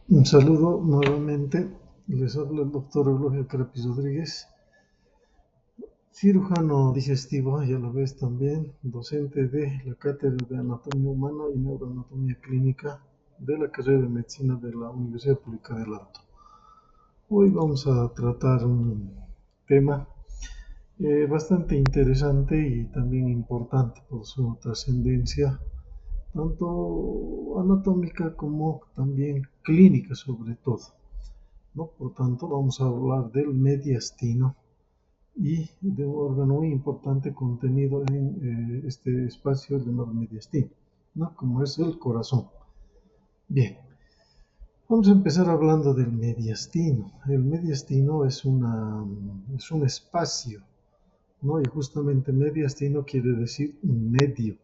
Un saludo nuevamente, les habla el doctor Eulogio Carapis Rodríguez, cirujano digestivo, ya lo ves también, docente de la Cátedra de Anatomía Humana y Neuroanatomía Clínica de la carrera de Medicina de la Universidad Pública del Alto. Hoy vamos a tratar un tema bastante interesante y también importante por su trascendencia, tanto anatómica como también clínica sobre todo, ¿no? Por tanto, vamos a hablar del mediastino y de un órgano muy importante contenido en este espacio llamado mediastino, ¿no? Como es el corazón. Bien, vamos a empezar hablando del mediastino. El mediastino es un espacio, ¿no? Y justamente mediastino quiere decir un medio,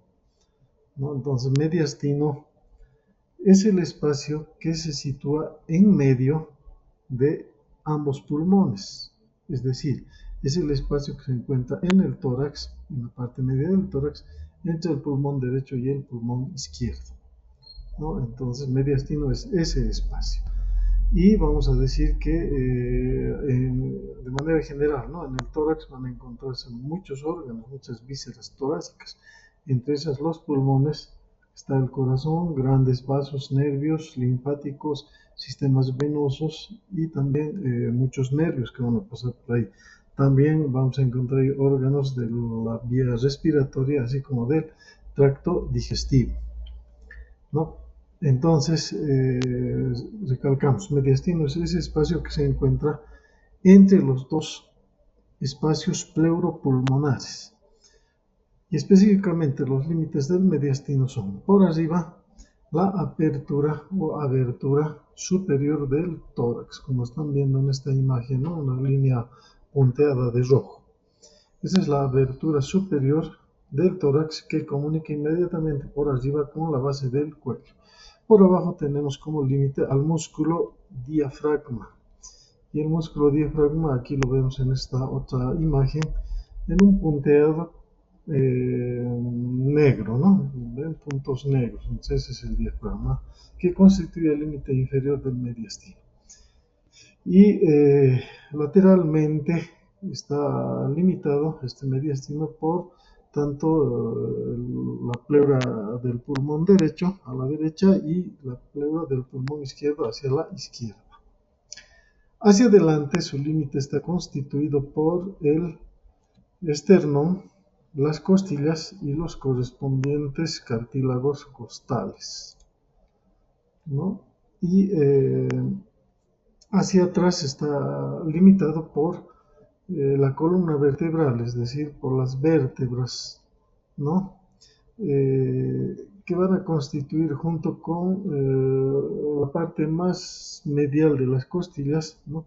¿no? Entonces, mediastino es el espacio que se sitúa en medio de ambos pulmones, es decir, es el espacio que se encuentra en el tórax, en la parte media del tórax, entre el pulmón derecho y el pulmón izquierdo, ¿no? Entonces, mediastino es ese espacio. Y vamos a decir que de manera general, ¿no? En el tórax van a encontrarse muchos órganos, muchas vísceras torácicas, entre esas los pulmones. Está el corazón, grandes vasos, nervios, linfáticos, sistemas venosos y también muchos nervios que van a pasar por ahí. También vamos a encontrar órganos de la vía respiratoria, así como del tracto digestivo, ¿no? Entonces, recalcamos, mediastino es ese espacio que se encuentra entre los dos espacios pleuropulmonares. Y específicamente los límites del mediastino son, por arriba, la apertura o abertura superior del tórax, como están viendo en esta imagen, ¿no? Una línea punteada de rojo. Esa es la abertura superior del tórax que comunica inmediatamente por arriba con la base del cuello. Por abajo tenemos como límite al músculo diafragma. Y el músculo diafragma, aquí lo vemos en esta otra imagen, en un punteado negro, ¿no? ¿Ven? Puntos negros. Entonces ese es el diafragma que constituye el límite inferior del mediastino. Y lateralmente está limitado este mediastino por tanto la pleura del pulmón derecho a la derecha y la pleura del pulmón izquierdo hacia la izquierda. Hacia adelante su límite está constituido por el esternón, las costillas y los correspondientes cartílagos costales, ¿no? Y hacia atrás está limitado por la columna vertebral, es decir, por las vértebras, ¿no? Que van a constituir junto con la parte más medial de las costillas, ¿no?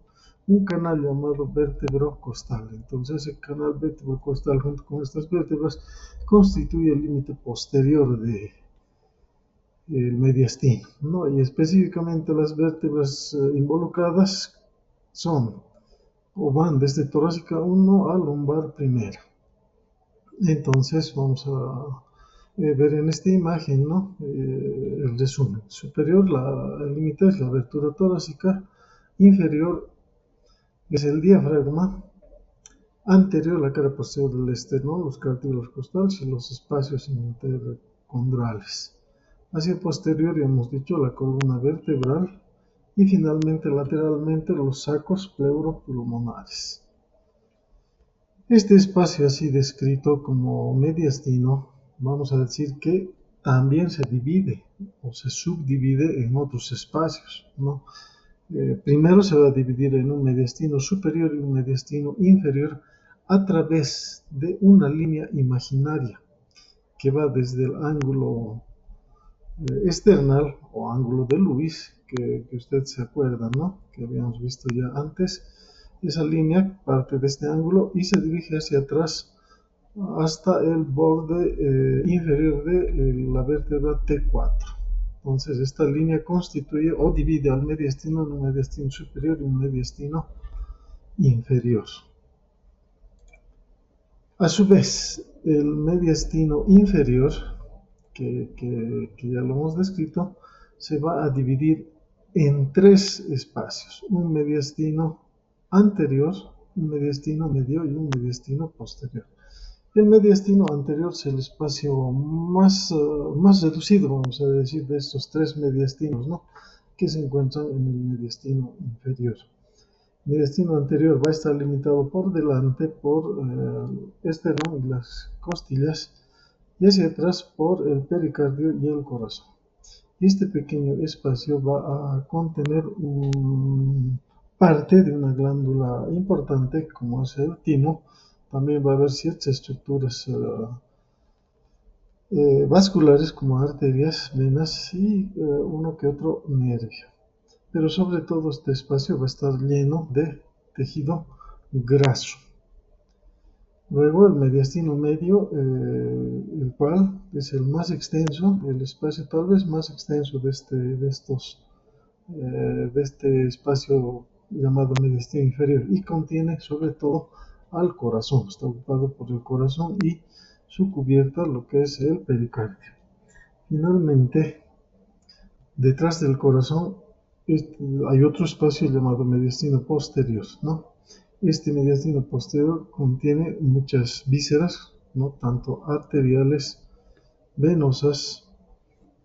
Un canal llamado vértebro costal. Entonces, el canal vértebro costal junto con estas vértebras constituye el límite posterior de el mediastino, ¿no? Y específicamente las vértebras involucradas son o van desde torácica 1 a lumbar primera. Entonces vamos a ver en esta imagen, ¿no? El resumen. Superior, el límite es la abertura torácica, inferior es el diafragma, anterior la cara posterior del esternón, los cartílagos costales y los espacios intercondrales. Hacia posterior, ya hemos dicho, la columna vertebral y finalmente lateralmente los sacos pleuropulmonares. Este espacio así descrito como mediastino, vamos a decir que también se divide o se subdivide en otros espacios, ¿no? Primero se va a dividir en un mediastino superior y un mediastino inferior a través de una línea imaginaria que va desde el ángulo external o ángulo de Lewis, que usted se acuerda, ¿no? Que habíamos visto ya antes. Esa línea parte de este ángulo y se dirige hacia atrás hasta el borde inferior de la vértebra T4. Entonces esta línea constituye o divide al mediastino en un mediastino superior y un mediastino inferior. A su vez, el mediastino inferior, que ya lo hemos descrito, se va a dividir en tres espacios: un mediastino anterior, un mediastino medio y un mediastino posterior. El mediastino anterior es el espacio más reducido, vamos a decir, de estos tres mediastinos, ¿no?, que se encuentran en el mediastino inferior. El mediastino anterior va a estar limitado por delante por el esternón y las costillas, y hacia atrás por el pericardio y el corazón. Este pequeño espacio va a contener parte de una glándula importante, como es el timo. También va a haber ciertas estructuras vasculares, como arterias, venas y uno que otro nervio. Pero sobre todo este espacio va a estar lleno de tejido graso. Luego el mediastino medio, el cual es el más extenso, el espacio tal vez más extenso de este espacio llamado mediastino inferior, y contiene sobre todo al corazón. Está ocupado por el corazón y su cubierta lo que es el pericardio. Finalmente, detrás del corazón hay otro espacio llamado mediastino posterior, ¿no? Este mediastino posterior contiene muchas vísceras, ¿no?, tanto arteriales, venosas,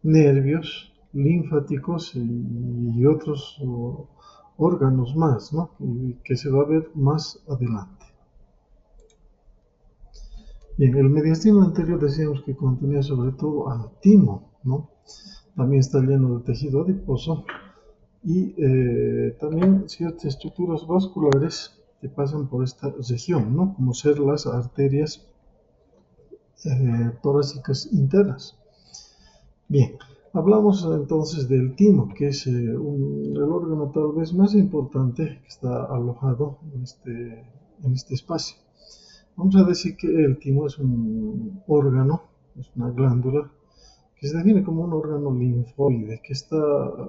nervios, linfáticos y otros órganos más, ¿no?, que se va a ver más adelante. Bien, el mediastino anterior decíamos que contenía sobre todo al timo, ¿no? También está lleno de tejido adiposo y también ciertas estructuras vasculares que pasan por esta región, ¿no?, como ser las arterias torácicas internas. Bien, hablamos entonces del timo, que es el órgano tal vez más importante que está alojado en este espacio. Vamos a decir que el timo es un órgano, es una glándula que se define como un órgano linfoide, que está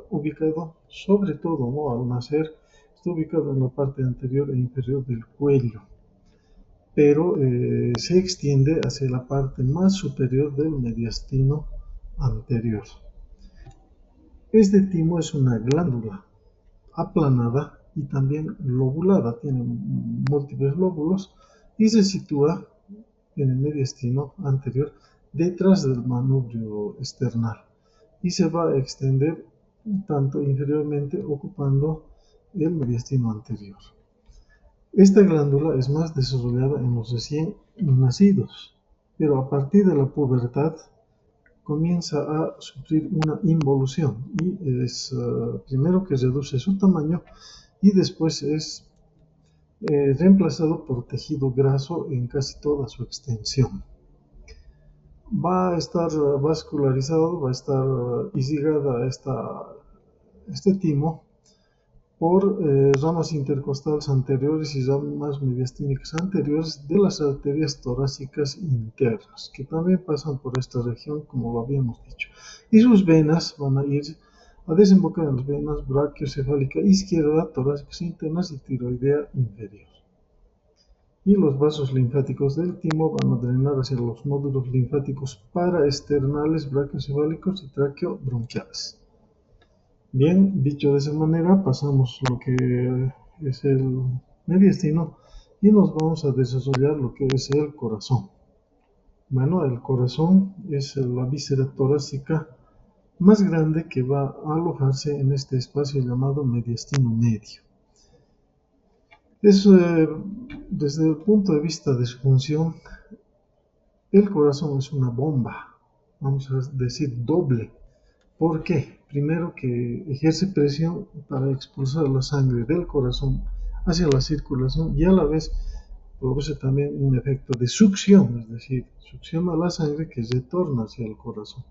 ubicado sobre todo, ¿no?, al nacer, está ubicado en la parte anterior e inferior del cuello, pero se extiende hacia la parte más superior del mediastino anterior. Este timo es una glándula aplanada y también lobulada, tiene múltiples lóbulos y se sitúa en el mediastino anterior detrás del manubrio esternal y se va a extender tanto inferiormente ocupando el mediastino anterior. Esta glándula es más desarrollada en los recién nacidos, pero a partir de la pubertad comienza a sufrir una involución y es primero que reduce su tamaño y después es reemplazado por tejido graso en casi toda su extensión. Va a estar vascularizado, va a estar irrigada este timo por ramas intercostales anteriores y ramas mediastínicas anteriores de las arterias torácicas internas, que también pasan por esta región, como lo habíamos dicho. Y sus venas van a ir a desembocar en las venas brachiocefálica izquierda, torácicas internas y tiroidea inferior. Y los vasos linfáticos del timo van a drenar hacia los nódulos linfáticos paraesternales, brachiocefálicos y traqueobronquiales. Bien, dicho de esa manera, pasamos lo que es el mediastino y nos vamos a desarrollar lo que es el corazón. Bueno, el corazón es la víscera torácica más grande que va a alojarse en este espacio llamado mediastino medio. Desde el punto de vista de su función, el corazón es una bomba, vamos a decir doble. ¿Por qué? Primero, que ejerce presión para expulsar la sangre del corazón hacia la circulación y a la vez produce también un efecto de succión, es decir, succiona la sangre que retorna hacia el corazón,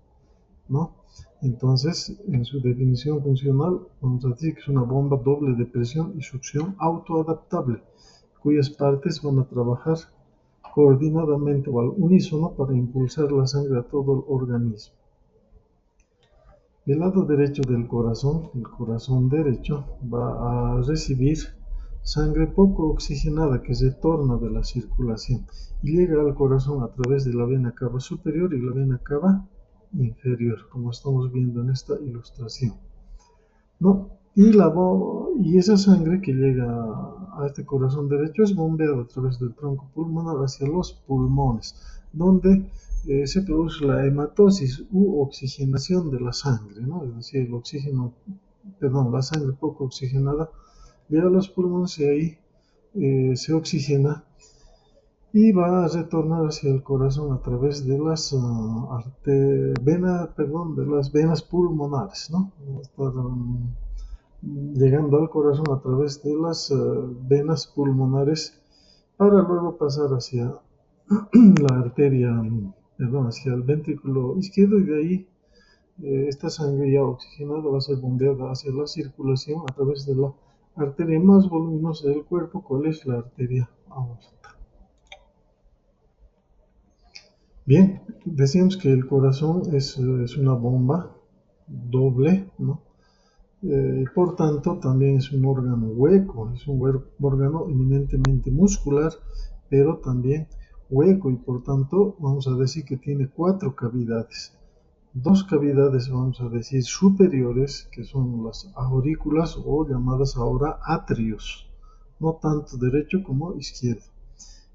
¿no? Entonces, en su definición funcional, vamos a decir que es una bomba doble de presión y succión autoadaptable, cuyas partes van a trabajar coordinadamente o al unísono para impulsar la sangre a todo el organismo. Del lado derecho del corazón, el corazón derecho, va a recibir sangre poco oxigenada que se torna de la circulación y llega al corazón a través de la vena cava superior y la vena cava inferior, como estamos viendo en esta ilustración, ¿no? y esa sangre que llega a este corazón derecho es bombeada a través del tronco pulmonar hacia los pulmones, donde se produce la hematosis u oxigenación de la sangre, ¿no? Es decir, el oxígeno, perdón, la sangre poco oxigenada llega a los pulmones y ahí se oxigena y va a retornar hacia el corazón a través de las de las venas pulmonares, ¿no? Va a estar llegando al corazón a través de las venas pulmonares para luego pasar hacia la arteria, perdón, hacia el ventrículo izquierdo y de ahí esta sangre ya oxigenada va a ser bombeada hacia la circulación a través de la arteria más voluminosa del cuerpo, ¿cuál es la arteria aorta? Bien, decimos que el corazón es una bomba doble, ¿no? Por tanto, también es un órgano hueco, es un órgano eminentemente muscular, pero también hueco y por tanto vamos a decir que tiene 4 cavidades. 2 cavidades, vamos a decir, superiores, que son las aurículas o llamadas ahora atrios, no tanto derecho como izquierdo.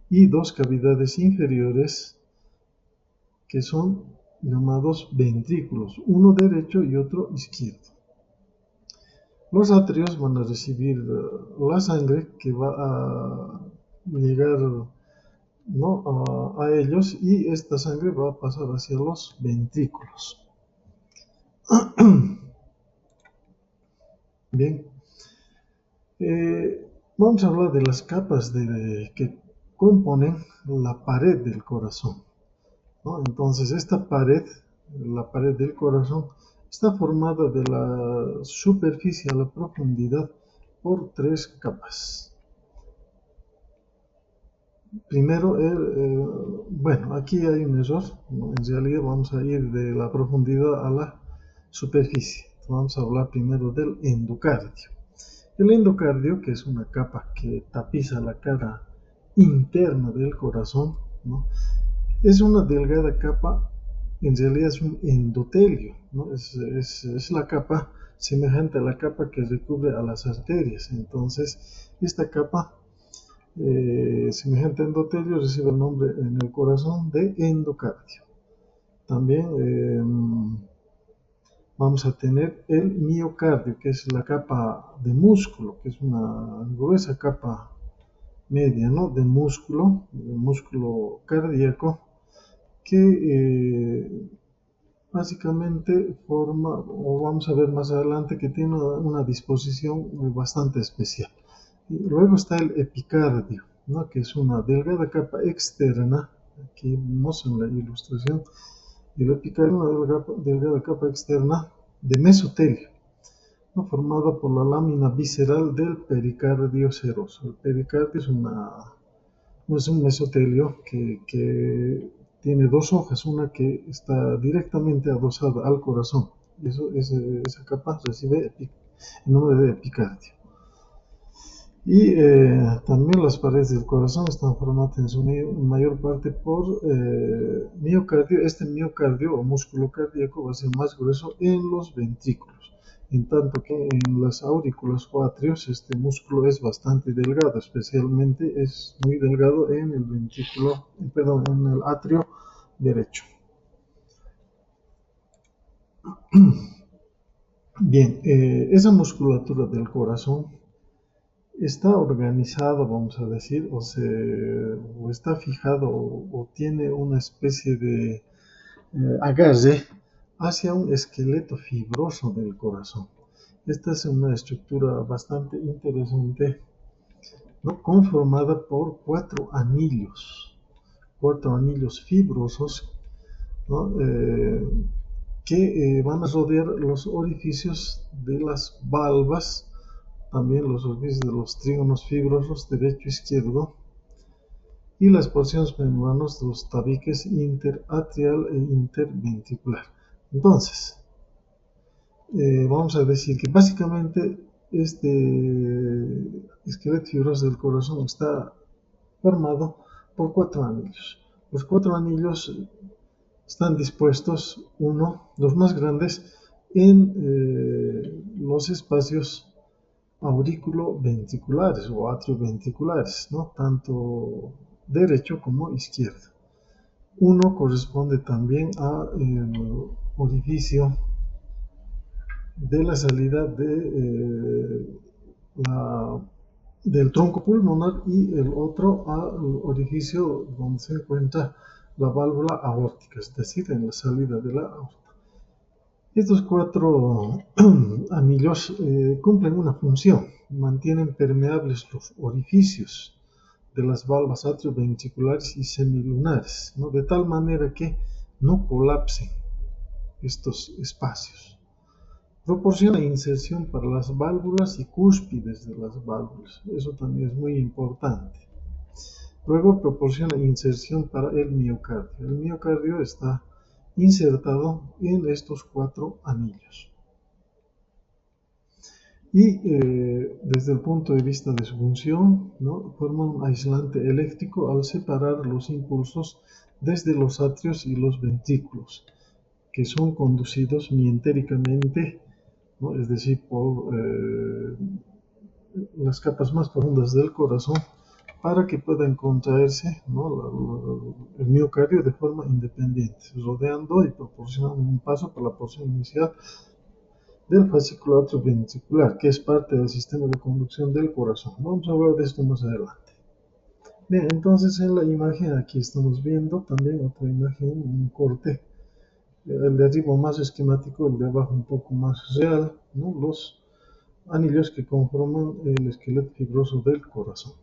Y 2 cavidades inferiores, que son llamados ventrículos, uno derecho y otro izquierdo. Los atrios van a recibir la sangre que va a llegar, ¿no? a ellos y esta sangre va a pasar hacia los ventrículos. Bien, vamos a hablar de las capas que componen la pared del corazón, ¿no? Entonces esta pared, la pared del corazón, está formada de la superficie a la profundidad por 3 capas. Primero, bueno, aquí hay un error, ¿no? En realidad vamos a ir de la profundidad a la superficie. Vamos a hablar primero del endocardio. El endocardio, que es una capa que tapiza la cara interna del corazón, ¿no? Es una delgada capa, en realidad es un endotelio, ¿no? Es la capa semejante a la capa que recubre a las arterias. Entonces, esta capa semejante a endotelio recibe el nombre en el corazón de endocardio. También vamos a tener el miocardio, que es la capa de músculo, que es una gruesa capa media, ¿no? de músculo cardíaco, que básicamente forma, o vamos a ver más adelante, que tiene una disposición bastante especial. Y luego está el epicardio, ¿no? que es una delgada capa externa, aquí vemos en la ilustración, el epicardio es una delgada capa externa de mesotelio, ¿no? formada por la lámina visceral del pericardio seroso. El pericardio es un mesotelio que tiene 2 hojas, una que está directamente adosada al corazón. Esa capa recibe el nombre de epicardio. Y también las paredes del corazón están formadas en su mayor parte por miocardio. Este miocardio o músculo cardíaco va a ser más grueso en los ventrículos, en tanto que en las aurículas o atrios este músculo es bastante delgado, especialmente es muy delgado en el ventrículo, perdón, en el atrio derecho. Bien, esa musculatura del corazón está organizado, vamos a decir, o está fijado o tiene una especie de agarre hacia un esqueleto fibroso del corazón. Esta es una estructura bastante interesante, ¿no? conformada por 4 anillos fibrosos, ¿no? que van a rodear los orificios de las valvas, también los orificios de los trígonos fibrosos derecho e izquierdo y las porciones membranosas de los tabiques interatrial e interventricular. Entonces, vamos a decir que básicamente este esqueleto fibroso del corazón está formado por 4 anillos. Los 4 anillos están dispuestos, los más grandes, en los espacios aurículo-ventriculares o atrioventriculares, ¿no? Tanto derecho como izquierdo. Uno corresponde también al orificio de la salida del tronco pulmonar y el otro al orificio donde se encuentra la válvula aórtica, es decir, en la salida de la aorta. Estos cuatro anillos cumplen una función, mantienen permeables los orificios de las valvas atrioventriculares y semilunares, ¿no? De tal manera que no colapsen estos espacios. Proporciona inserción para las válvulas y cúspides de las válvulas, eso también es muy importante. Luego proporciona inserción para el miocardio. El miocardio está insertado en estos cuatro anillos. Y desde el punto de vista de su función, ¿no? Forma un aislante eléctrico al separar los impulsos desde los atrios y los ventrículos, que son conducidos mientéricamente, ¿no? Es decir, por las capas más profundas del corazón, para que puedan contraerse, ¿no? El miocardio de forma independiente, rodeando y proporcionando un paso para la porción inicial del fascículo atrioventricular, que es parte del sistema de conducción del corazón. Vamos a hablar de esto más adelante. Bien, entonces en la imagen aquí estamos viendo también otra imagen, un corte, el de arriba más esquemático, el de abajo un poco más real, ¿no? Los anillos que conforman el esqueleto fibroso del corazón.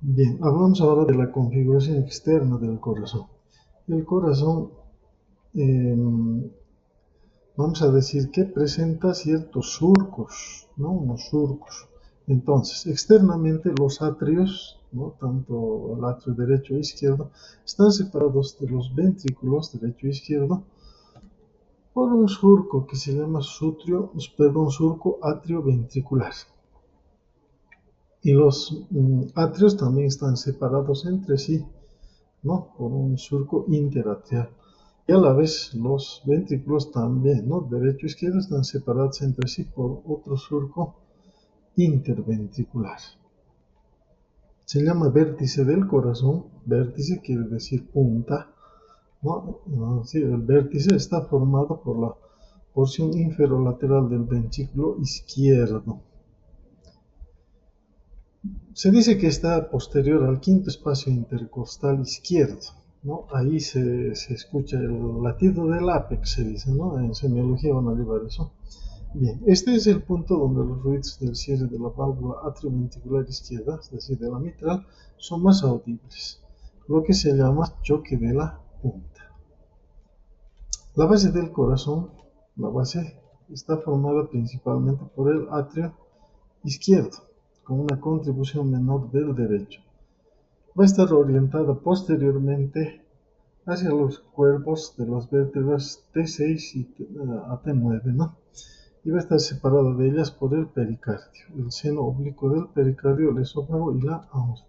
Bien, hablamos ahora de la configuración externa del corazón. El corazón, vamos a decir que presenta ciertos surcos, ¿no? Unos surcos. Entonces, externamente los atrios, ¿no? Tanto el atrio derecho e izquierdo, están separados de los ventrículos derecho e izquierdo por un surco que se llama surco atrioventricular. Y los atrios también están separados entre sí, ¿no? Por un surco interatrial. Y a la vez los ventrículos también, ¿no? Derecho e izquierdo están separados entre sí por otro surco interventricular. Se llama vértice del corazón. Vértice quiere decir punta, ¿no? Sí, el vértice está formado por la porción inferolateral del ventrículo izquierdo. Se dice que está posterior al quinto espacio intercostal izquierdo, ¿no? Ahí se escucha el latido del ápex, se dice, ¿no? En semiología van a llevar eso. Bien, este es el punto donde los ruidos del cierre de la válvula atrioventricular izquierda, es decir, de la mitral, son más audibles, lo que se llama choque de la punta. La base del corazón, la base, está formada principalmente por el atrio izquierdo, con una contribución menor del derecho. Va a estar orientada posteriormente hacia los cuerpos de las vértebras T6 y T9, ¿no? Y va a estar separada de ellas por el pericardio, el seno oblicuo del pericardio, el esófago y la aorta.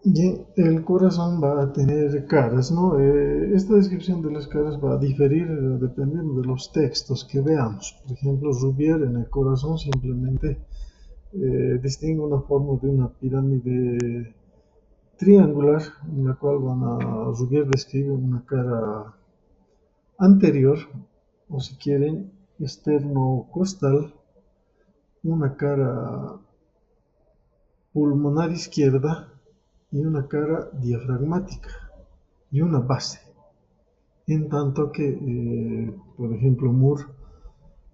Y el corazón va a tener caras, ¿no? Esta descripción de las caras va a diferir dependiendo de los textos que veamos. Por ejemplo, Rubier en el corazón simplemente distingue una forma de una pirámide triangular, en la cual Rubier describe una cara anterior, o si quieren, esternocostal, una cara pulmonar izquierda y una cara diafragmática y una base. En tanto que, por ejemplo, Moore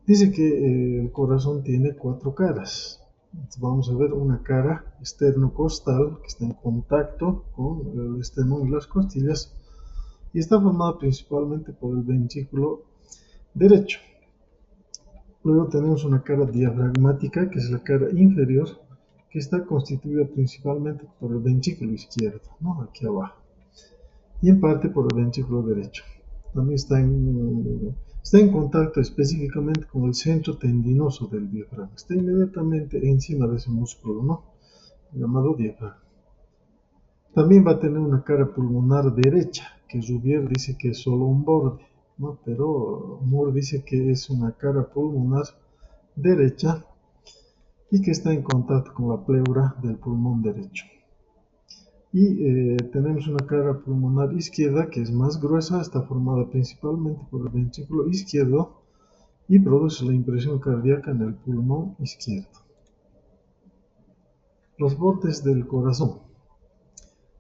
dice que el corazón tiene cuatro caras. Entonces vamos a ver una cara esternocostal que está en contacto con el esternón y las costillas y está formada principalmente por el ventrículo derecho. Luego tenemos una cara diafragmática, que es la cara inferior, que está constituida principalmente por el ventrículo izquierdo, ¿no? Aquí abajo, y en parte por el ventrículo derecho. También está en contacto específicamente con el centro tendinoso del diafragma. Está inmediatamente encima de ese músculo, ¿no? Llamado diafragma. También va a tener una cara pulmonar derecha, que Rubier dice que es solo un borde, ¿no? Pero Moore dice que es una cara pulmonar derecha y que está en contacto con la pleura del pulmón derecho. Y tenemos una cara pulmonar izquierda que es más gruesa, está formada principalmente por el ventrículo izquierdo y produce la impresión cardíaca en el pulmón izquierdo. Los bordes del corazón.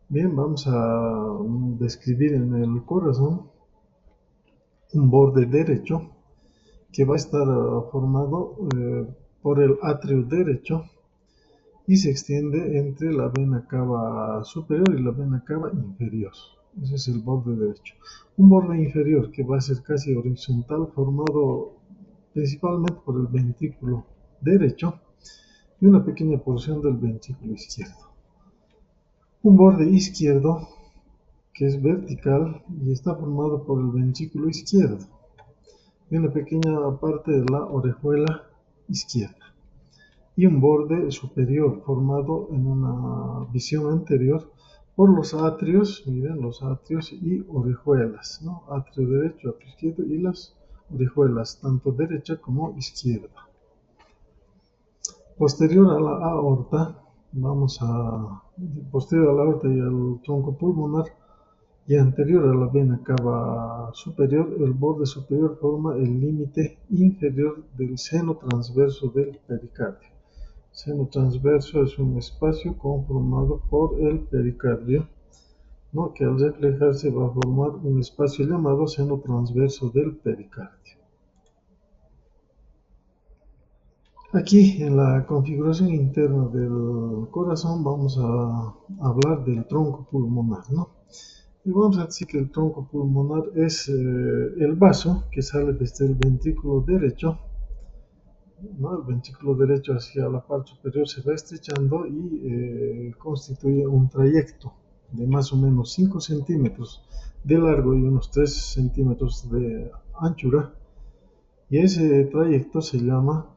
Bien, vamos a describir en el corazón un borde derecho que va a estar formado por el atrio derecho y se extiende entre la vena cava superior y la vena cava inferior. Ese es el borde derecho. Un borde inferior que va a ser casi horizontal, formado principalmente por el ventrículo derecho y una pequeña porción del ventrículo izquierdo. Un borde izquierdo que es vertical y está formado por el ventrículo izquierdo y una pequeña parte de la orejuela izquierda. Y un borde superior formado en una visión anterior por los atrios, miren los atrios y orejuelas, ¿no? Atrio derecho, atrio izquierdo y las orejuelas, tanto derecha como izquierda. Posterior a la aorta, posterior a la aorta y al tronco pulmonar y anterior a la vena cava superior, el borde superior forma el límite inferior del seno transverso del pericardio. Seno transverso es un espacio conformado por el pericardio, ¿no? Que al reflejarse va a formar un espacio llamado seno transverso del pericardio. Aquí en la configuración interna del corazón vamos a hablar del tronco pulmonar, ¿no? Y vamos a decir que el tronco pulmonar es el vaso que sale desde el ventrículo derecho, ¿no? El ventrículo derecho hacia la parte superior se va estrechando y constituye un trayecto de más o menos 5 centímetros de largo y unos 3 centímetros de anchura, y ese trayecto se llama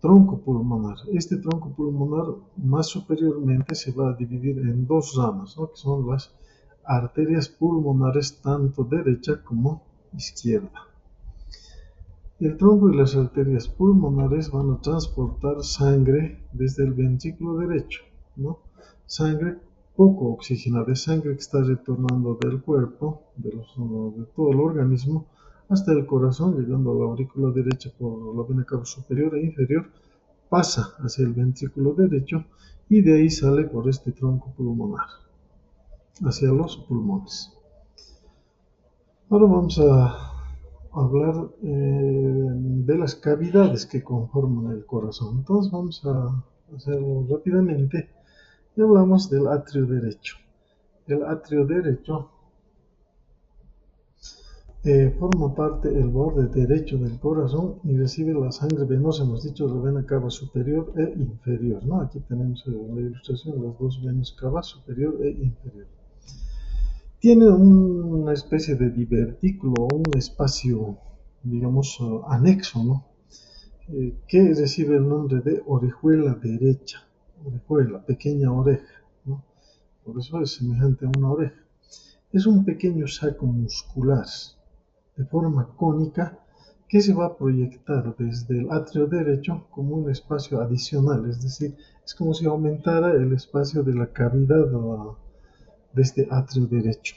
tronco pulmonar. Este tronco pulmonar más superiormente se va a dividir en dos ramas, ¿no? Que son las arterias pulmonares tanto derecha como izquierda. El tronco y las arterias pulmonares van a transportar sangre desde el ventrículo derecho, ¿no? Sangre poco oxigenada, sangre que está retornando del cuerpo, de todo el organismo, hasta el corazón, llegando a la aurícula derecha por la vena cava superior e inferior, pasa hacia el ventrículo derecho y de ahí sale por este tronco pulmonar, hacia los pulmones. Ahora vamos a hablar de las cavidades que conforman el corazón. Entonces vamos a hacerlo rápidamente y hablamos del atrio derecho. El atrio derecho forma parte del borde derecho del corazón y recibe la sangre venosa, hemos dicho, la vena cava superior e inferior, ¿no? Aquí tenemos la ilustración, las dos venas cava superior e inferior. Tiene una especie de divertículo, un espacio, digamos, anexo, ¿no? Que recibe el nombre de orejuela derecha, orejuela, pequeña oreja, ¿no? Por eso es semejante a una oreja. Es un pequeño saco muscular de forma cónica que se va a proyectar desde el atrio derecho como un espacio adicional, es decir, es como si aumentara el espacio de la cavidad de este atrio derecho.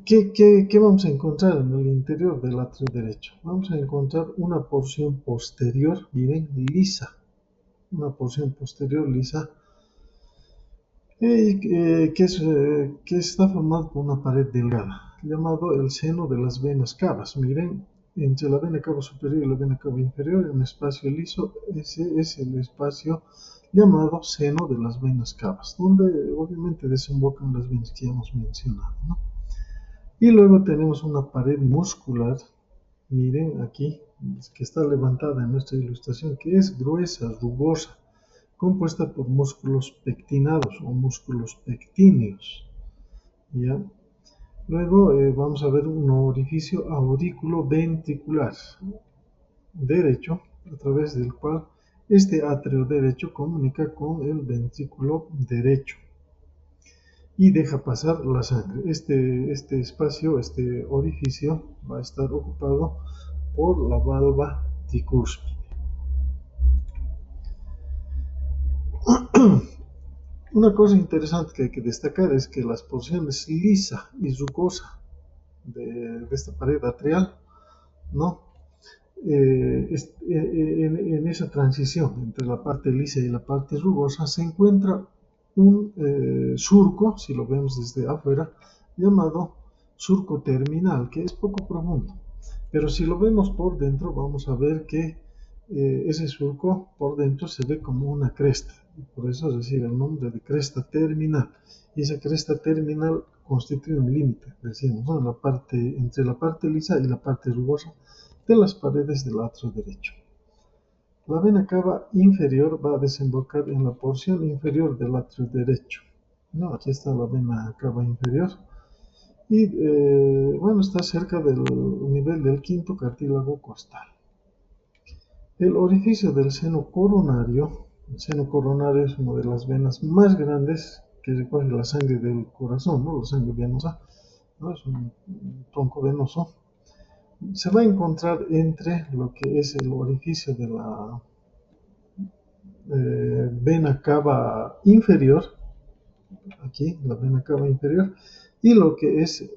¿Qué vamos a encontrar en el interior del atrio derecho? Vamos a encontrar una porción posterior, miren, lisa, una porción posterior lisa, que está formada por una pared delgada, llamado el seno de las venas cavas. Miren, entre la vena cava superior y la vena cava inferior, en un espacio liso, ese es el espacio llamado seno de las venas cavas, donde obviamente desembocan las venas que ya hemos mencionado, ¿no? Y luego tenemos una pared muscular, miren aquí, que está levantada en nuestra ilustración, que es gruesa, rugosa, compuesta por músculos pectinados o músculos pectíneos, ¿ya? Luego vamos a ver un orificio auriculoventricular derecho, a través del cual este atrio derecho comunica con el ventrículo derecho. y deja pasar la sangre. Este espacio, este orificio va a estar ocupado por la valva tricúspide. Una cosa interesante que hay que destacar es que las porciones lisa y rugosa de esta pared atrial, ¿no? En esa transición entre la parte lisa y la parte rugosa se encuentra un surco, si lo vemos desde afuera, llamado surco terminal, que es poco profundo. Pero si lo vemos por dentro, vamos a ver que ese surco por dentro se ve como una cresta, y por eso recibe el nombre de cresta terminal. Y esa cresta terminal constituye un límite, decimos, ¿no? Entre la parte lisa y la parte rugosa de las paredes del atrio derecho. La vena cava inferior va a desembocar en la porción inferior del atrio derecho. No, aquí está la vena cava inferior. Y bueno, está cerca del nivel del quinto cartílago costal. El orificio del seno coronario. El seno coronario es una de las venas más grandes que recoge la sangre del corazón, ¿no? La sangre venosa, ¿no? Es un tronco venoso. Se va a encontrar entre lo que es el orificio de la vena cava inferior, aquí la vena cava inferior, y lo que es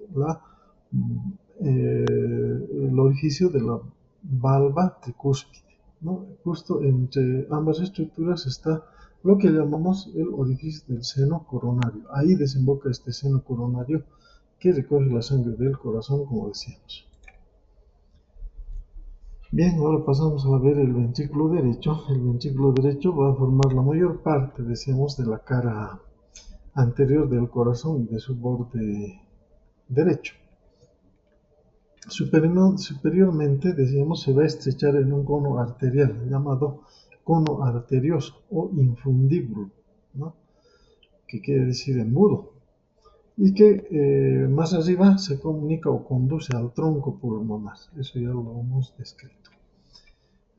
el orificio de la valva tricúspide, ¿no? Justo entre ambas estructuras está lo que llamamos el orificio del seno coronario. Ahí desemboca este seno coronario que recoge la sangre del corazón, como decíamos. Bien, ahora pasamos a ver el ventrículo derecho. El ventrículo derecho va a formar la mayor parte, decíamos, de la cara anterior del corazón y de su borde derecho. Superiormente, decíamos, se va a estrechar en un cono arterial llamado cono arterioso o infundíbulo, ¿no? Que quiere decir embudo, y que más arriba se comunica o conduce al tronco pulmonar. Eso ya lo hemos descrito.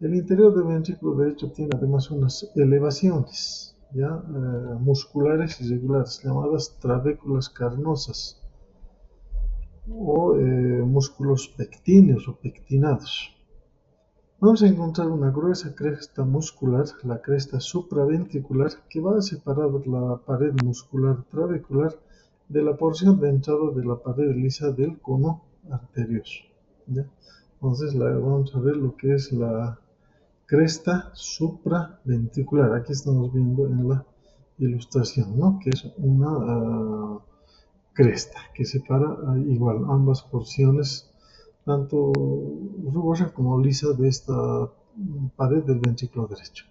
El interior del ventrículo derecho tiene además unas elevaciones musculares irregulares llamadas trabéculas carnosas o músculos pectíneos o pectinados. Vamos a encontrar una gruesa cresta muscular, la cresta supraventricular, que va a separar la pared muscular trabecular de la porción de entrada de la pared lisa del cono arterioso. ¿Ya? Entonces vamos a ver lo que es la cresta supraventricular. Aquí estamos viendo en la ilustración, ¿no? Que es una cresta que separa igual ambas porciones, tanto rugosa como lisa, de esta pared del ventrículo derecho.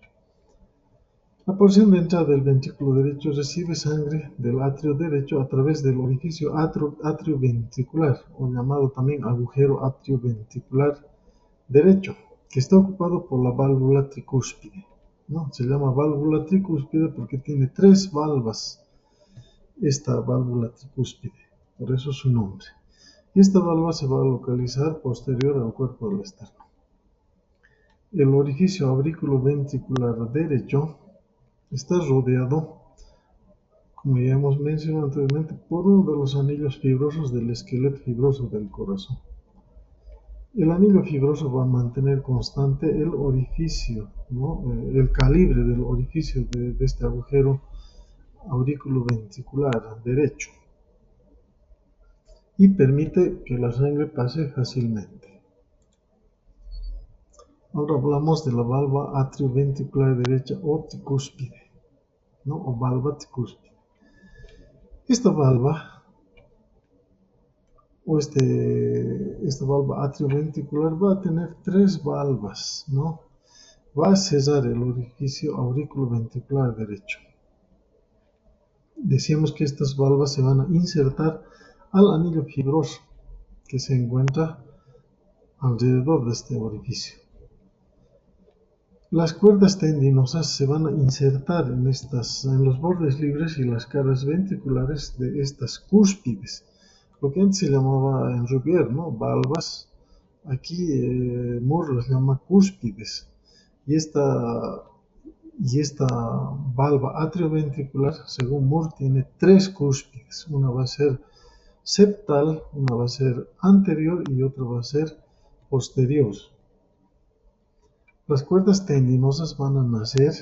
La porción de entrada del ventrículo derecho recibe sangre del atrio derecho a través del orificio atrioventricular, o llamado también agujero atrioventricular derecho, que está ocupado por la válvula tricúspide, ¿no? Se llama válvula tricúspide porque tiene 3 valvas, esta válvula tricúspide, por eso su nombre. Y esta valva se va a localizar posterior al cuerpo del esternón. El orificio auriculoventricular derecho está rodeado, como ya hemos mencionado anteriormente, por uno de los anillos fibrosos del esqueleto fibroso del corazón. El anillo fibroso va a mantener constante el orificio, ¿no? El calibre del orificio de este agujero auriculoventricular derecho, y permite que la sangre pase fácilmente. Ahora hablamos de la valva atrioventricular derecha o tricúspide, ¿no? O valva tricúspide. Esta valva esta valva atrioventricular va a tener 3 valvas, ¿no? Va a cerrar el orificio auriculoventricular derecho. Decíamos que estas valvas se van a insertar al anillo fibroso que se encuentra alrededor de este orificio. Las cuerdas tendinosas se van a insertar en los bordes libres y las caras ventriculares de estas cúspides, lo que antes se llamaba en Rubier, ¿no? Valvas. Aquí Moore las llama cúspides, y esta Y esta valva atrioventricular, según Moore, tiene tres cúspides. Una va a ser septal, una va a ser anterior y otra va a ser posterior. Las cuerdas tendinosas van a nacer,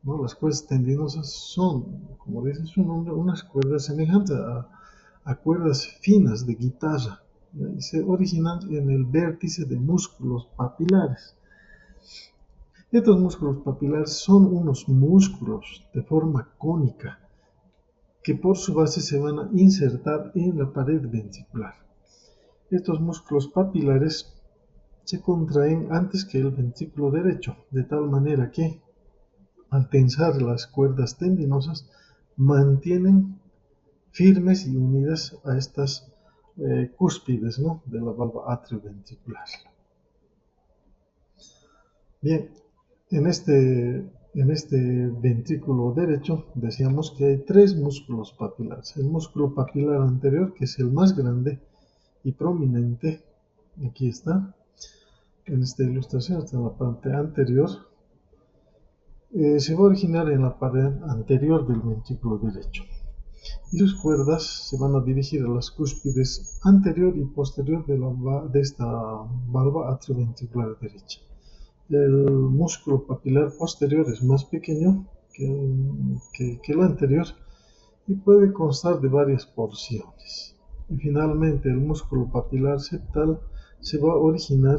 ¿no? Las cuerdas tendinosas son, como dice su nombre, unas cuerdas semejantes a cuerdas finas de guitarra, ¿ya? Y se originan en el vértice de músculos papilares. Estos músculos papilares son unos músculos de forma cónica que por su base se van a insertar en la pared ventricular. Estos músculos papilares se contraen antes que el ventrículo derecho, de tal manera que al tensar las cuerdas tendinosas mantienen firmes y unidas a estas cúspides, ¿no?, de la valva atrioventricular. Bien, en este ventrículo derecho decíamos que hay tres músculos papilares. El músculo papilar anterior, que es el más grande y prominente, aquí está, en esta ilustración está en la parte anterior, se va a originar en la pared anterior del ventrículo derecho. Y sus cuerdas se van a dirigir a las cúspides anterior y posterior de esta valva atrioventricular derecha. El músculo papilar posterior es más pequeño que el anterior y puede constar de varias porciones. Y finalmente el músculo papilar septal se va a originar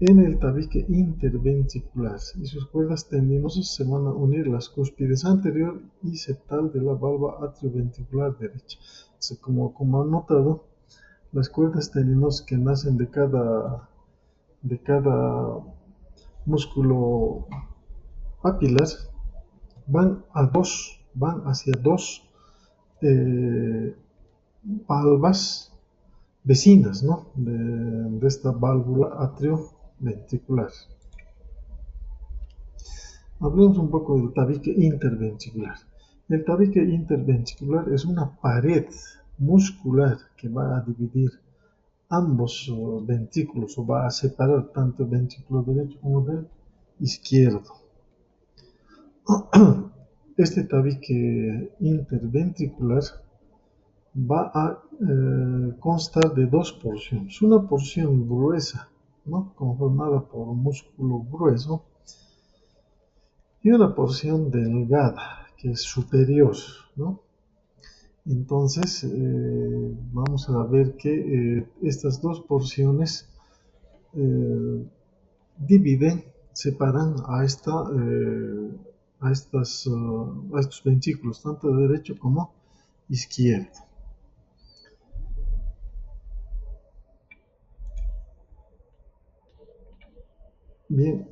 en el tabique interventricular y sus cuerdas tendinosas se van a unir las cúspides anterior y septal de la valva atrioventricular derecha. Entonces, como han notado, las cuerdas tendinosas que nacen de cada músculo papilar van hacia dos valvas vecinas, ¿no?, de esta válvula atrioventricular. Hablemos un poco del tabique interventricular. El tabique interventricular es una pared muscular que va a dividir ambos ventrículos, o va a separar tanto el ventrículo derecho como del izquierdo. Este tabique interventricular va a constar de dos porciones. Una porción gruesa, ¿no?, conformada por un músculo grueso, y una porción delgada, que es superior, ¿no? Entonces, vamos a ver que estas dos porciones separan a estos ventrículos, tanto derecho como izquierdo. Bien,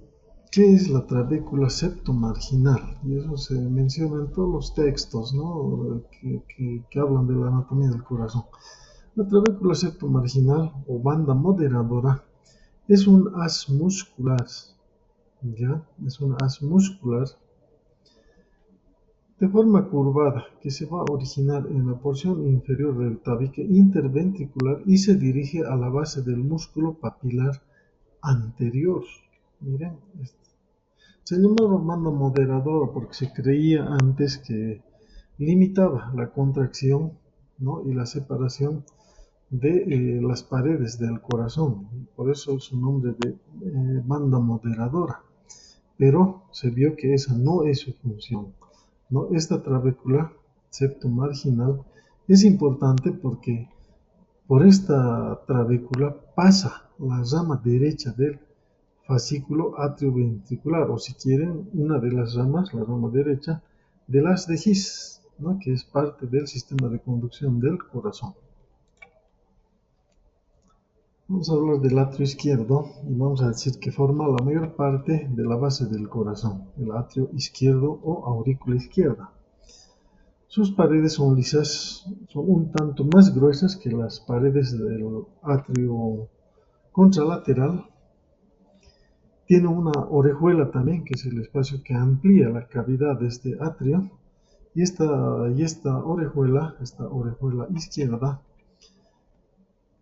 ¿qué es la trabécula septomarginal? Y eso se menciona en todos los textos, ¿no?, que hablan de la anatomía del corazón. La trabécula septomarginal o banda moderadora es un haz muscular, ¿ya? Es un haz muscular de forma curvada que se va a originar en la porción inferior del tabique interventricular y se dirige a la base del músculo papilar anterior. Miren, se llamaba banda moderadora porque se creía antes que limitaba la contracción, ¿no?, y la separación de las paredes del corazón. Por eso su nombre de banda moderadora. Pero se vio que esa no es su función, ¿no? Esta trabécula septomarginal es importante porque por esta trabécula pasa la rama derecha del fascículo atrioventricular, o si quieren, una de las ramas, la rama derecha, del haz de His, ¿no?, que es parte del sistema de conducción del corazón. Vamos a hablar del atrio izquierdo y vamos a decir que forma la mayor parte de la base del corazón, el atrio izquierdo o aurícula izquierda. Sus paredes son lisas, son un tanto más gruesas que las paredes del atrio contralateral. Tiene una orejuela también, que es el espacio que amplía la cavidad de este atrio. Y esta orejuela izquierda,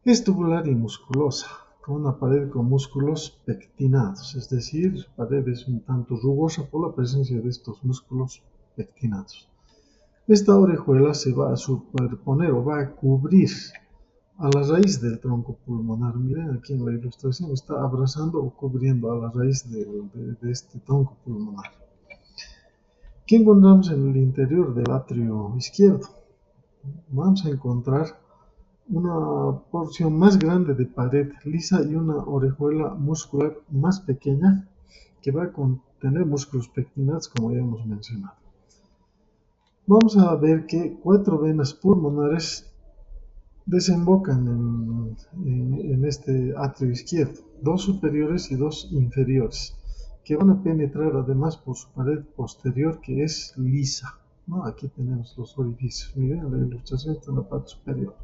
es tubular y musculosa, con una pared con músculos pectinados, es decir, su pared es un tanto rugosa por la presencia de estos músculos pectinados. Esta orejuela se va a superponer o va a cubrir a la raíz del tronco pulmonar. Miren aquí en la ilustración, está abrazando o cubriendo a la raíz de este tronco pulmonar. ¿Qué encontramos en el interior del atrio izquierdo? Vamos a encontrar una porción más grande de pared lisa y una orejuela muscular más pequeña que va a contener músculos pectinados, como ya hemos mencionado. Vamos a ver que 4 venas pulmonares desembocan en este atrio izquierdo, 2 superiores y 2 inferiores, que van a penetrar además por su pared posterior, que es lisa, ¿no? Aquí tenemos los orificios, miren, la ilustración está en la parte superior.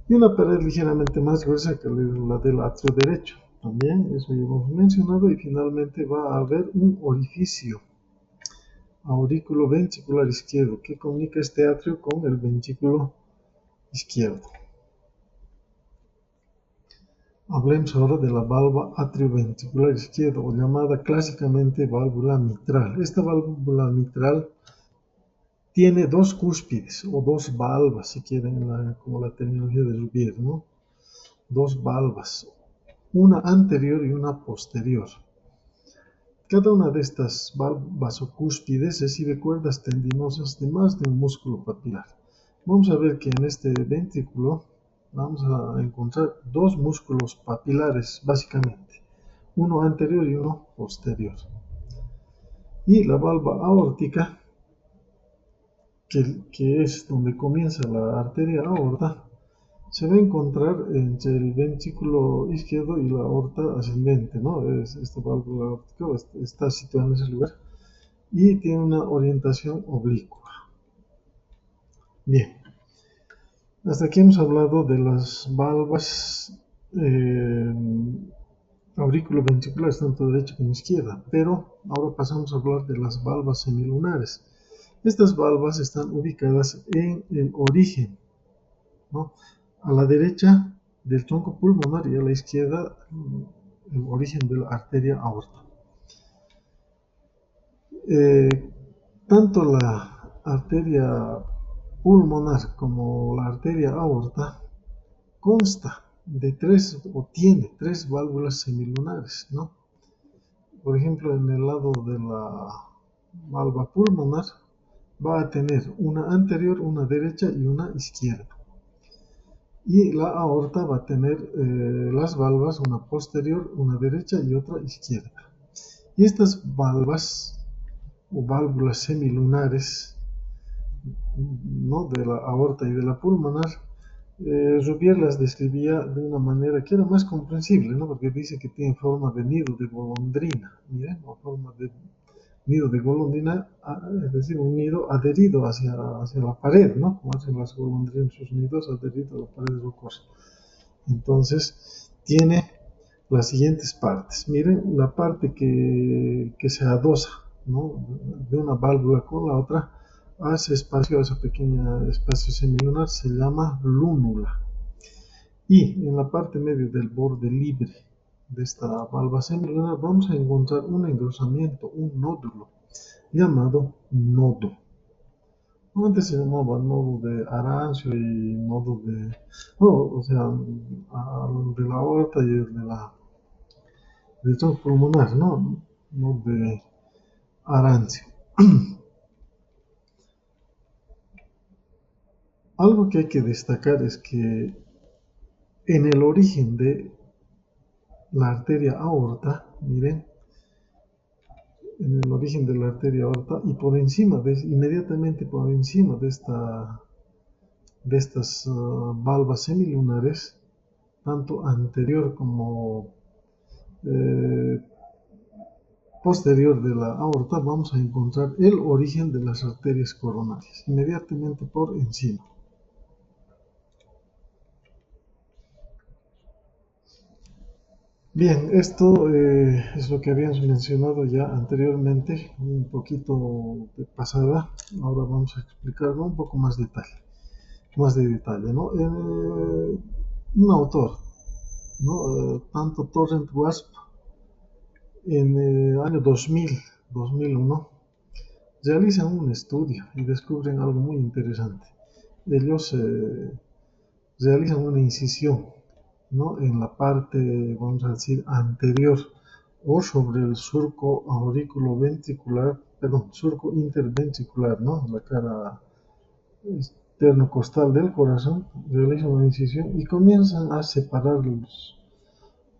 Y una pared ligeramente más gruesa que la del atrio derecho, también eso ya hemos mencionado. Y finalmente va a haber un orificio, aurículo ventricular izquierdo, que comunica este atrio con el ventrículo izquierdo. Hablemos ahora de la válvula atrioventricular izquierda, o llamada clásicamente válvula mitral. Esta válvula mitral tiene 2 cúspides, o 2 valvas, si quieren, como la terminología de Rubier, ¿no? 2 valvas, una anterior y una posterior. Cada una de estas valvas o cúspides recibe cuerdas tendinosas de más de un músculo papilar. Vamos a ver que en este ventrículo vamos a encontrar 2 músculos papilares, básicamente, uno anterior y uno posterior. Y la valva aórtica, que es donde comienza la arteria aorta, se va a encontrar entre el ventrículo izquierdo y la aorta ascendente, ¿no? Esta válvula aórtica está situada en ese lugar y tiene una orientación oblicua. Bien, hasta aquí hemos hablado de las valvas auriculoventriculares, tanto derecha como izquierda, pero ahora pasamos a hablar de las valvas semilunares. Estas valvas están ubicadas en el origen, ¿no? A la derecha del tronco pulmonar y a la izquierda el origen de la arteria aorta. Tanto la arteria pulmonar como la arteria aorta consta de 3 o tiene 3 válvulas semilunares, ¿no? Por ejemplo, en el lado de la valva pulmonar va a tener una anterior, una derecha y una izquierda. Y la aorta va a tener las valvas, una posterior, una derecha y otra izquierda. Y estas valvas o válvulas semilunares, ¿no?, de la aorta y de la pulmonar, Rubier las describía de una manera que era más comprensible, ¿no?, porque dice que tienen forma de nido de golondrina, miren, o forma de nido de golondrina, es decir, un nido adherido hacia la pared, ¿no?, como hacen las golondrinas sus nidos adheridos a la pared rocosa. Entonces, tiene las siguientes partes. Miren, la parte que se adosa, ¿no?, de una válvula con la otra, hace espacio a ese pequeño espacio semilunar, se llama lúnula. Y en la parte media del borde libre de esta valva semilunar vamos a encontrar un engrosamiento, un nódulo, llamado nodo. Antes se llamaba nodo de Arancio y nodo de, o sea, de la aorta y del tronco pulmonar, ¿no? Nodo de Arancio. Algo que hay que destacar es que en el origen de la arteria aorta, miren, en el origen de la arteria aorta y por encima, inmediatamente por encima de estas valvas semilunares, tanto anterior como posterior de la aorta, vamos a encontrar el origen de las arterias coronarias, inmediatamente por encima. Bien, esto es lo que habíamos mencionado ya anteriormente, un poquito de pasada. Ahora vamos a explicarlo un poco más de detalle, ¿no? Un autor ¿no? Tanto Torrent Wasp en el año 2001, realizan un estudio y descubren algo muy interesante. Ellos realizan una incisión, ¿no? En la parte, vamos a decir, anterior o sobre el surco auriculoventricular, perdón, surco interventricular, ¿no? La cara externo-costal del corazón, realizan una incisión y comienzan a separar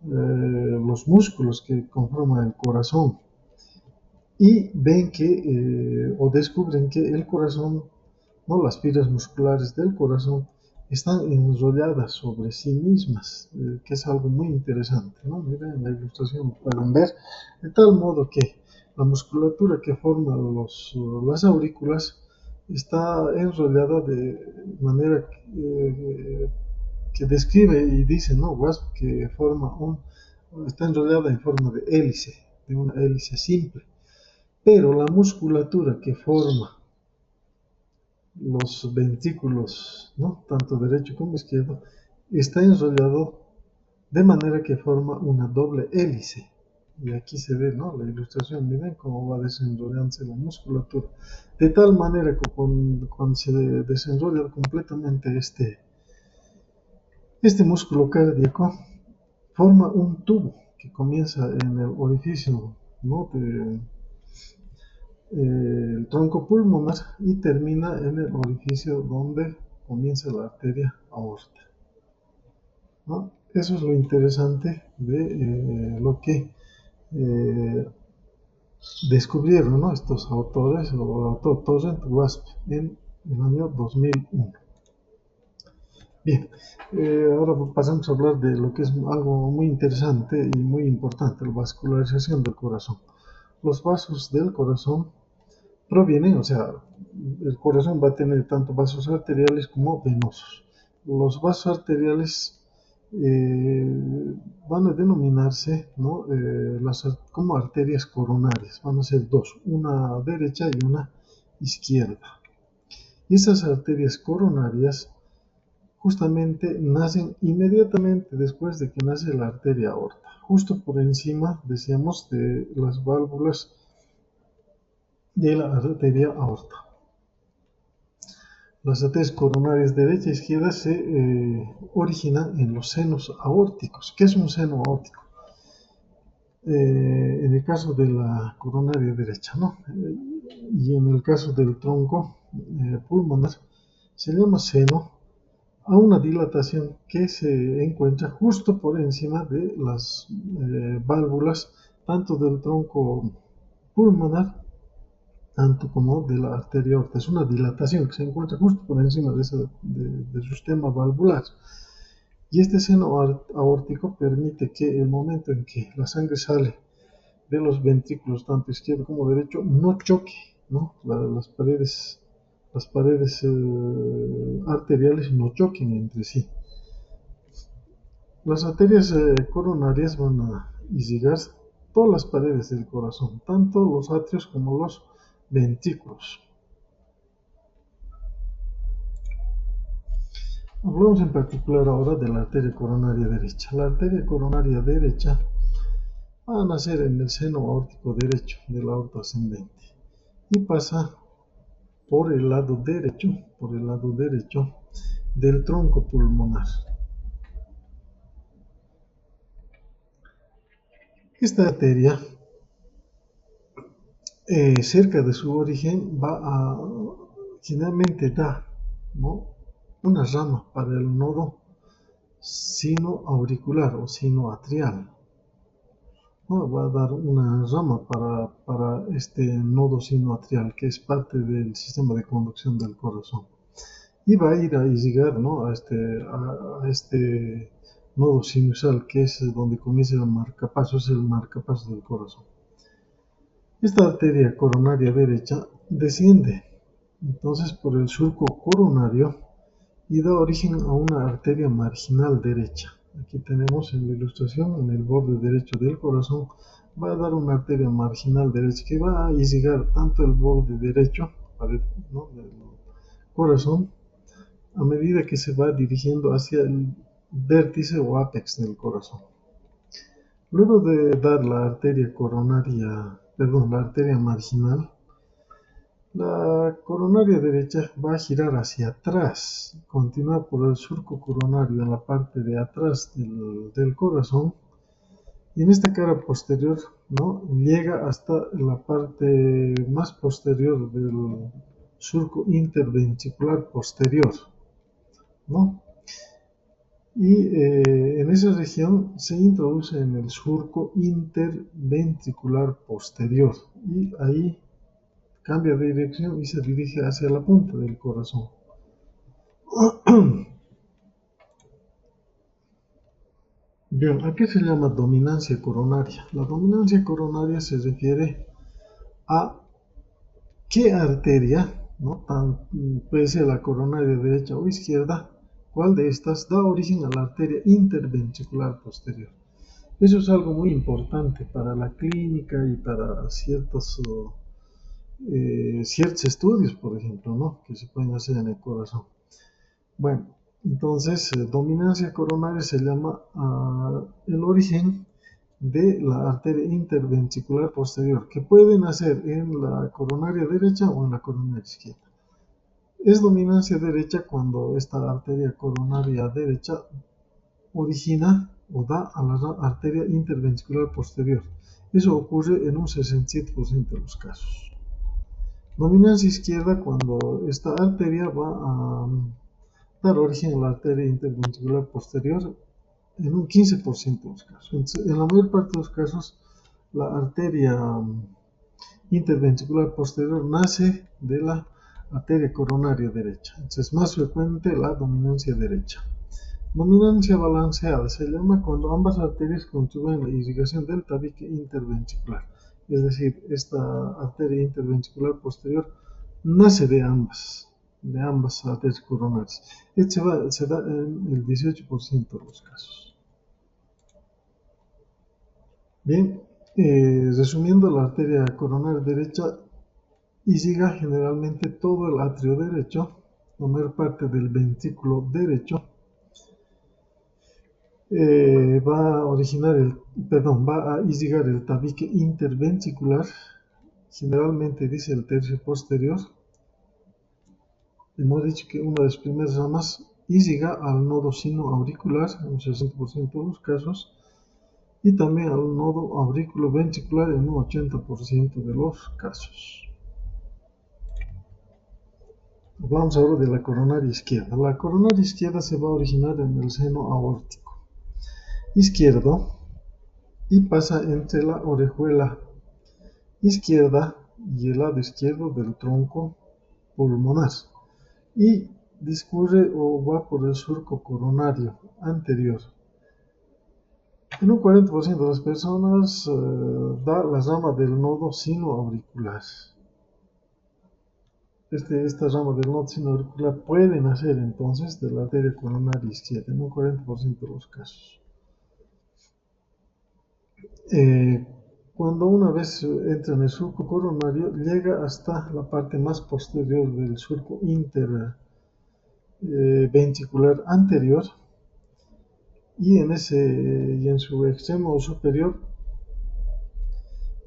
los músculos que conforman el corazón y ven que, o descubren que el corazón, no, las fibras musculares del corazón están enrolladas sobre sí mismas, que es algo muy interesante, ¿no? Miren en la ilustración lo pueden ver, de tal modo que la musculatura que forma las aurículas está enrollada de manera que describe y dice, ¿no? Wasp, que está enrollada en forma de hélice, de una hélice simple, pero la musculatura que forma los ventrículos, ¿no? Tanto derecho como izquierdo, está enrollado de manera que forma una doble hélice. Y aquí se ve, ¿no? La ilustración, miren cómo va desenrollándose la musculatura. De tal manera que cuando se desenrolla completamente este músculo cardíaco, forma un tubo que comienza en el orificio, ¿no? El tronco pulmonar y termina en el orificio donde comienza la arteria aorta, ¿no? Eso es lo interesante de lo que eh, descubrieron, ¿no? Estos autores, o autor Torrent Wasp, en el año 2001. Bien, ahora pasamos a hablar de lo que es algo muy interesante y muy importante, la vascularización del corazón. Los vasos del corazón provienen, o sea, el corazón va a tener tanto vasos arteriales como venosos. Los vasos arteriales van a denominarse, ¿no? Como arterias coronarias, van a ser dos, una derecha y una izquierda. Y esas arterias coronarias justamente nacen inmediatamente después de que nace la arteria aorta, justo por encima, decíamos, de las válvulas de la arteria aorta. Las arterias coronarias derecha e izquierda se originan en los senos aórticos. ¿Qué es un seno aórtico? En el caso de la coronaria derecha, ¿no? Y en el caso del tronco pulmonar, se llama seno a una dilatación que se encuentra justo por encima de las válvulas, tanto del tronco pulmonar, tanto como de la arteria aorta. Es una dilatación que se encuentra justo por encima del sistema valvular. Y este seno aórtico permite que el momento en que la sangre sale de los ventrículos, tanto izquierdo como derecho, no choque, ¿no? Las paredes arteriales no choquen entre sí. Las arterias coronarias van a irrigar todas las paredes del corazón, tanto los atrios como los ventrículos. Hablamos en particular ahora de la arteria coronaria derecha. La arteria coronaria derecha va a nacer en el seno aórtico derecho de la aorta ascendente y pasa por el lado derecho del tronco pulmonar. Esta arteria, cerca de su origen, generalmente da, ¿no? Una rama para el nodo sinoauricular o sinoatrial, ¿no? Va a dar una rama para este nodo sinoatrial, que es parte del sistema de conducción del corazón. Y va a ir a llegar, ¿no? a este nodo sinusal, que es donde comienza el marcapasos, el marcapasos del corazón. Esta arteria coronaria derecha desciende entonces por el surco coronario y da origen a una arteria marginal derecha. Aquí tenemos en la ilustración, en el borde derecho del corazón, va a dar una arteria marginal derecha que va a llegar tanto el borde derecho, ¿no? del corazón, a medida que se va dirigiendo hacia vértice o ápex del corazón. Luego de dar la arteria coronaria, perdón, la arteria marginal, la coronaria derecha va a girar hacia atrás, continúa por el surco coronario en la parte de atrás del corazón y en esta cara posterior, ¿no?, llega hasta la parte más posterior del surco interventricular posterior, ¿no? Y en esa región se introduce en el surco interventricular posterior y ahí cambia de dirección y se dirige hacia la punta del corazón. Bien, ¿a qué se llama dominancia coronaria? La dominancia coronaria se refiere a qué arteria, ¿no?, puede ser la coronaria derecha o izquierda, cuál de estas da origen a la arteria interventricular posterior. Eso es algo muy importante para la clínica y para ciertos estudios, por ejemplo, ¿no?, que se pueden hacer en el corazón. Bueno, entonces, dominancia coronaria se llama el origen de la arteria interventricular posterior, que puede nacer en la coronaria derecha o en la coronaria izquierda. Es dominancia derecha cuando esta arteria coronaria derecha origina o da a la arteria interventricular posterior. Eso ocurre en un 67% de los casos. Dominancia izquierda cuando esta arteria va a dar origen a la arteria interventricular posterior en un 15% de los casos. Entonces, en la mayor parte de los casos, la arteria interventricular posterior nace de la arteria coronaria derecha. Entonces, es más frecuente la dominancia derecha. Dominancia balanceada se llama cuando ambas arterias contribuyen a la irrigación del tabique interventricular. Es decir, esta arteria interventricular posterior nace de ambas arterias coronarias. Esto se da en el 18% de los casos. Bien, resumiendo, la arteria coronaria derecha irriga generalmente todo el atrio derecho, la mayor parte del ventrículo derecho. Va a irrigar el tabique interventricular, generalmente dice el tercio posterior. Hemos dicho que una de las primeras ramas irriga al nodo sinoauricular en un 60% de los casos y también al nodo auriculoventricular en un 80% de los casos. Hablamos ahora de la coronaria izquierda. La coronaria izquierda se va a originar en el seno aórtico izquierdo y pasa entre la orejuela izquierda y el lado izquierdo del tronco pulmonar y discurre o va por el surco coronario anterior. En un 40% de las personas da la rama del nodo sinoauricular. Esta rama del nodo sinoauricular puede nacer entonces de la arteria coronaria izquierda en un 40% de los casos. Cuando una vez entra en el surco coronario, llega hasta la parte más posterior del surco interventricular anterior y en su extremo superior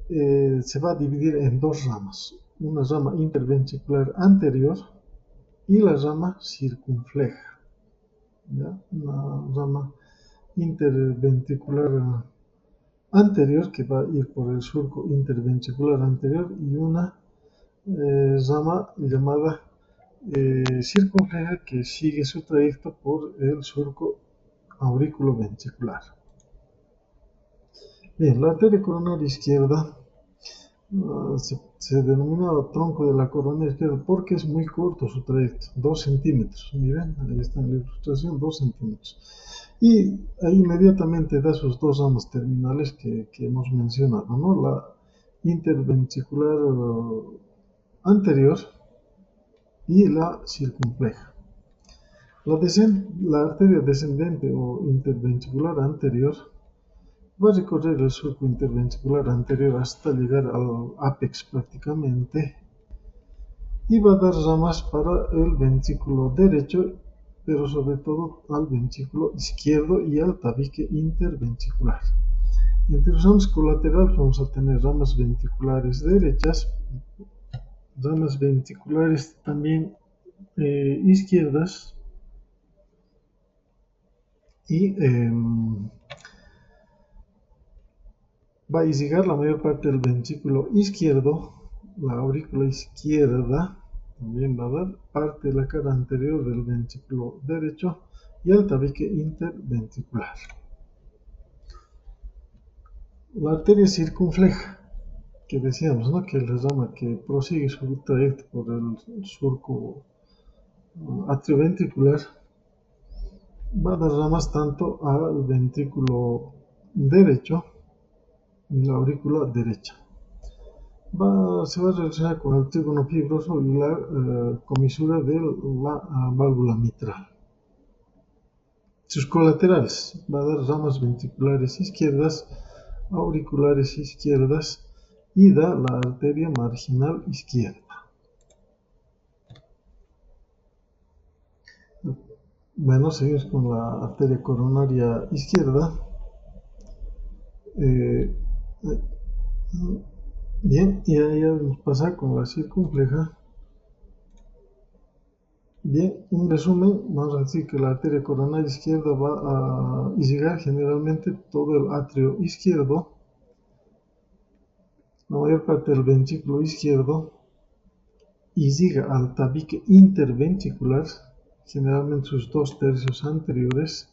se va a dividir en dos ramas, una rama interventricular anterior y la rama circunfleja, ¿ya? Una rama interventricular anterior que va a ir por el surco interventricular anterior y una rama llamada circunfleja que sigue su trayecto por el surco auriculoventricular. Bien, la arteria coronaria izquierda se denomina tronco de la coronaria izquierda porque es muy corto su trayecto, 2 centímetros. Miren, ahí está en la ilustración, 2 centímetros. Y ahí inmediatamente da sus dos ramas terminales que hemos mencionado, ¿no? La interventricular anterior y la circunfleja. La arteria descendente o interventricular anterior va a recorrer el surco interventricular anterior hasta llegar al ápex prácticamente y va a dar ramas para el ventrículo derecho pero sobre todo al ventrículo izquierdo y al tabique interventricular. Entre los ramos colaterales vamos a tener ramas ventriculares derechas, ramas ventriculares también izquierdas y va a irrigar la mayor parte del ventrículo izquierdo, la aurícula izquierda. También va a dar parte de la cara anterior del ventrículo derecho y el tabique interventricular. La arteria circunfleja, que decíamos, ¿no?, que es la rama que prosigue su trayecto por el surco atrioventricular, va a dar ramas tanto al ventrículo derecho y la aurícula derecha. Se va a relacionar con el trígono fibroso y la comisura de la válvula mitral. Sus colaterales va a dar ramas ventriculares izquierdas, auriculares izquierdas y da la arteria marginal izquierda. Bueno, seguimos con la arteria coronaria izquierda. Bien, y ahí vamos a pasar con la circunfleja. Bien, en resumen, vamos a decir que la arteria coronaria izquierda va a irrigar generalmente todo el atrio izquierdo, la mayor parte del ventrículo izquierdo, irriga al tabique interventricular, generalmente sus 2/3 anteriores.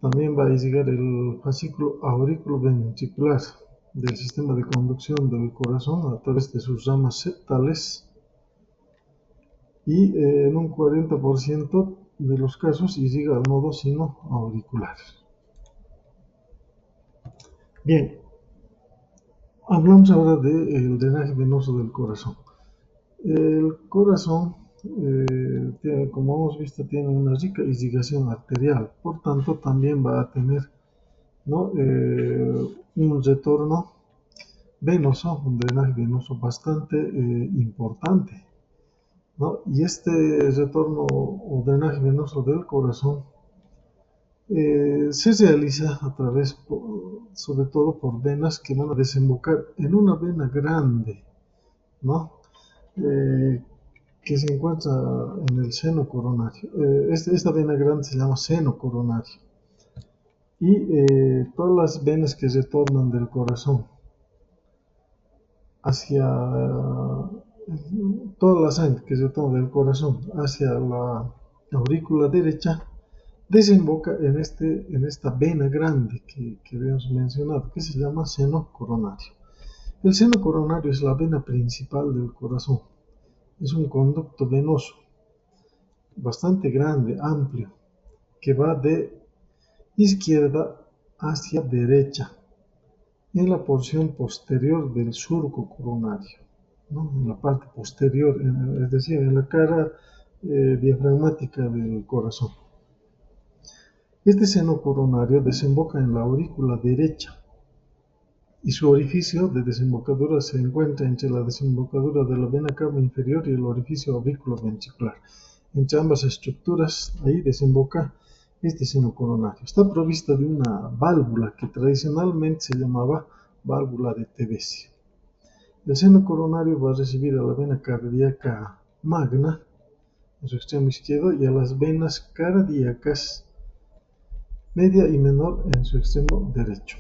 También va a irrigar el fascículo auriculoventricular del sistema de conducción del corazón a través de sus ramas septales. Y en un 40% de los casos irriga al nodo sinoauricular. Bien, hablamos ahora del drenaje venoso del corazón. El corazón, como hemos visto, tiene una rica irrigación arterial, por tanto también va a tener, ¿no?, un retorno venoso, un drenaje venoso bastante importante, ¿no? Y este retorno o drenaje venoso del corazón se realiza a través, sobre todo por venas que van a desembocar en una vena grande, ¿no?, que se encuentra en el seno coronario. Esta vena grande se llama seno coronario. Y todas las venas que retornan del corazón hacia toda la sangre que retorna del corazón hacia la aurícula derecha desemboca en esta vena grande que habíamos mencionado, que se llama seno coronario. El seno coronario es la vena principal del corazón. Es un conducto venoso bastante grande, amplio, que va de izquierda hacia derecha en la porción posterior del surco coronario, ¿no?, en la parte posterior, es decir, en la cara diafragmática del corazón. Este seno coronario desemboca en la aurícula derecha y su orificio de desembocadura se encuentra entre la desembocadura de la vena cava inferior y el orificio auriculoventricular. Entre ambas estructuras, ahí desemboca este seno coronario. Está provista de una válvula que tradicionalmente se llamaba válvula de Tevesi. El seno coronario va a recibir a la vena cardíaca magna en su extremo izquierdo y a las venas cardíacas media y menor en su extremo derecho.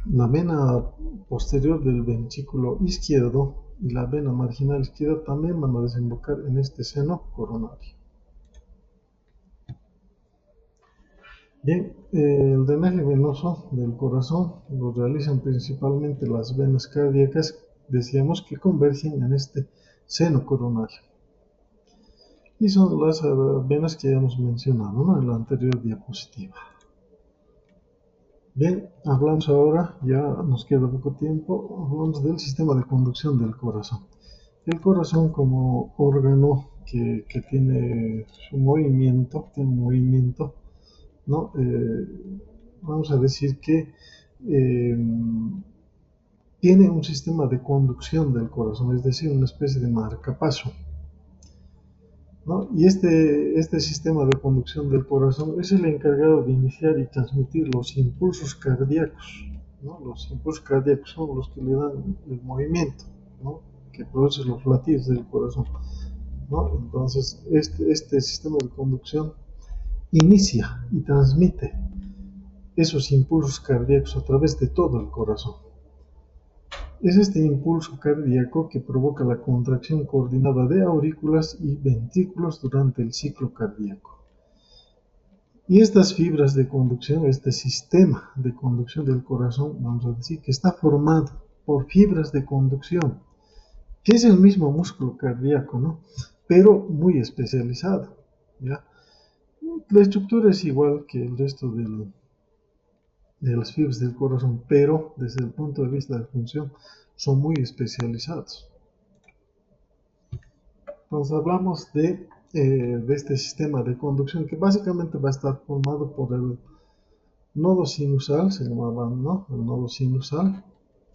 La vena posterior del ventrículo izquierdo y la vena marginal izquierda también van a desembocar en este seno coronario. Bien, el drenaje venoso del corazón lo realizan principalmente las venas cardíacas, decíamos, que convergen en este seno coronario. Y son las venas que ya hemos mencionado, ¿no?, en la anterior diapositiva. Bien, hablamos ahora, ya nos queda poco tiempo, hablamos del sistema de conducción del corazón. El corazón, como órgano que tiene un movimiento, ¿no?, vamos a decir que tiene un sistema de conducción del corazón, es decir, una especie de marcapaso, ¿no? Y este sistema de conducción del corazón es el encargado de iniciar y transmitir los impulsos cardíacos, ¿no? Los impulsos cardíacos son los que le dan el movimiento, ¿no? Que produce los latidos del corazón, ¿no? Entonces, este sistema de conducción inicia y transmite esos impulsos cardíacos a través de todo el corazón. Es este impulso cardíaco que provoca la contracción coordinada de aurículas y ventrículos durante el ciclo cardíaco. Y estas fibras de conducción, este sistema de conducción del corazón, vamos a decir que está formado por fibras de conducción, que es el mismo músculo cardíaco, ¿no? Pero muy especializado, ¿ya? La estructura es igual que el resto de las fibras del corazón, pero desde el punto de vista de función son muy especializados. Entonces hablamos de este sistema de conducción que básicamente va a estar formado por el nodo sinusal, se llamaba, ¿no? El nodo sinusal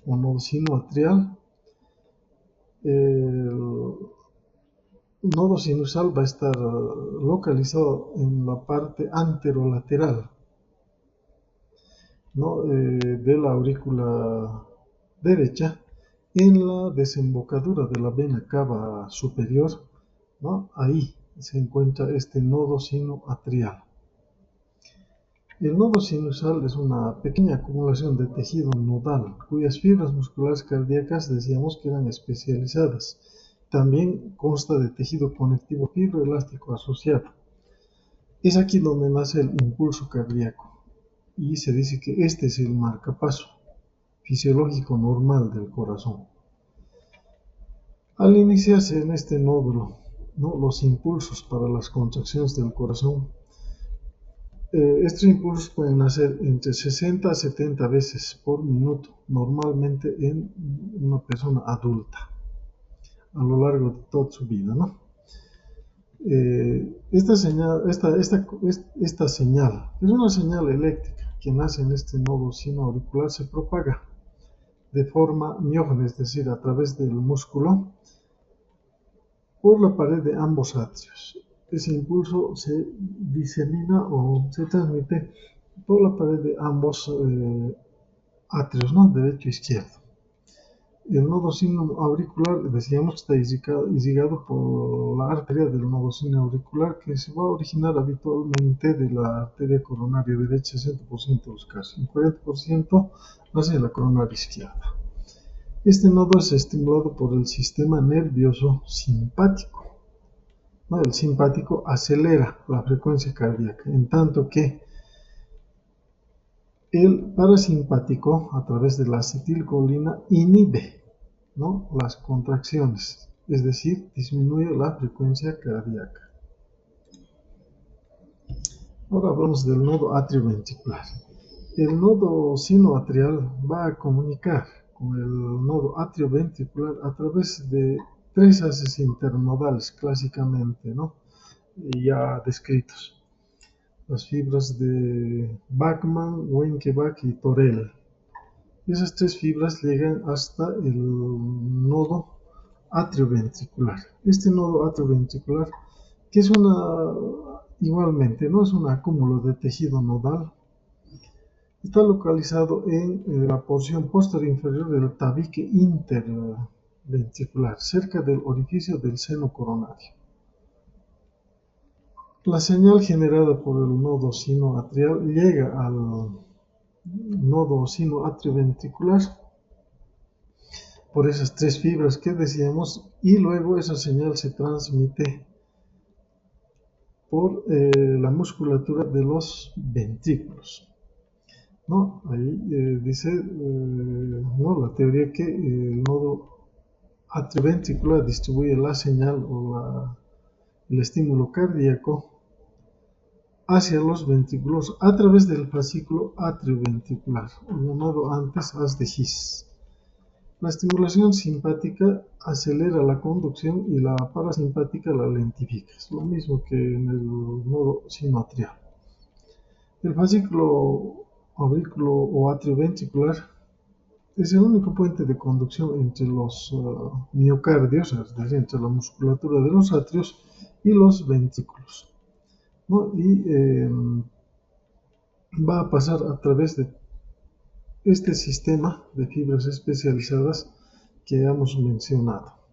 o nodo sinoatrial. El nodo sinusal va a estar localizado en la parte anterolateral, ¿no? De la aurícula derecha, en la desembocadura de la vena cava superior, ¿no? Ahí se encuentra este nodo sinoatrial. El nodo sinusal es una pequeña acumulación de tejido nodal, cuyas fibras musculares cardíacas decíamos que eran especializadas. También consta de tejido conectivo fibroelástico asociado. Es aquí donde nace el impulso cardíaco y se dice que este es el marcapaso fisiológico normal del corazón. Al iniciarse en este nódulo, ¿no? Los impulsos para las contracciones del corazón, estos impulsos pueden nacer entre 60 a 70 veces por minuto, normalmente en una persona adulta, a lo largo de toda su vida, ¿no? Esta señal es una señal eléctrica que nace en este nodo sinoauricular, se propaga de forma miógena, es decir, a través del músculo, por la pared de ambos atrios. Ese impulso se disemina o se transmite por la pared de ambos atrios, ¿no? Derecho e izquierdo. El nodo sinoauricular, decíamos que está irrigado por la arteria del nodo sinoauricular, que se va a originar habitualmente de la arteria coronaria derecha, 60% de los casos, y 40% nace de la coronaria izquierda. Este nodo es estimulado por el sistema nervioso simpático, ¿no? El simpático acelera la frecuencia cardíaca, en tanto que el parasimpático, a través de la acetilcolina, inhibe, ¿no? Las contracciones, es decir, disminuye la frecuencia cardíaca. Ahora hablamos del nodo atrioventricular. El nodo sinoatrial va a comunicar con el nodo atrioventricular a través de tres haces internodales, clásicamente, ¿no? Ya descritos. Las fibras de Bachmann, Wenckebach y Torel. Esas tres fibras llegan hasta el nodo atrioventricular. Este nodo atrioventricular, que es igualmente, no es un acúmulo de tejido nodal, está localizado en la porción posterior inferior del tabique interventricular, cerca del orificio del seno coronario. La señal generada por el nodo sinoatrial llega al nodo sinoatrioventricular por esas tres fibras que decíamos, y luego esa señal se transmite por la musculatura de los ventrículos, ¿no? Ahí dice, ¿no? La teoría que el nodo atrioventricular distribuye la señal o el estímulo cardíaco hacia los ventrículos a través del fascículo atrioventricular, llamado antes haz de His. La estimulación simpática acelera la conducción y la parasimpática la lentifica. Es lo mismo que en el nodo sinoatrial. El fascículo aurículo o atrioventricular es el único puente de conducción entre los miocardios, es decir, entre la musculatura de los atrios y los ventrículos, ¿no? Y va a pasar a través de este sistema de fibras especializadas que hemos mencionado.